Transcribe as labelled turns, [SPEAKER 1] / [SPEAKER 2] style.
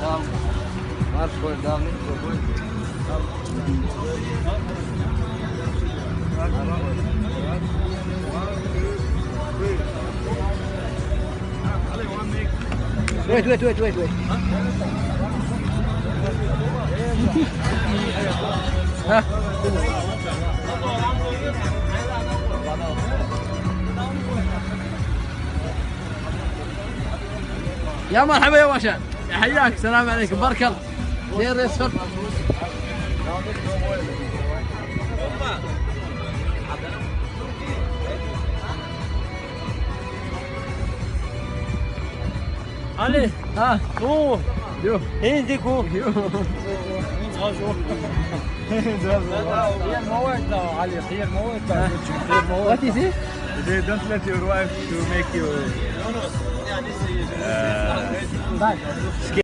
[SPEAKER 1] Tamam. Marş koy, devam et. Koy. Wait. ها يا مرحبا يا باشا، حياك، السلام عليكم، بارك الله. خير يسر.
[SPEAKER 2] Allez,
[SPEAKER 1] ها
[SPEAKER 2] oh,
[SPEAKER 1] يو
[SPEAKER 2] هندي كو.
[SPEAKER 3] هي المواد علي، هي المواد.
[SPEAKER 1] What is it?
[SPEAKER 3] They don't let your wife to make you
[SPEAKER 1] Bye.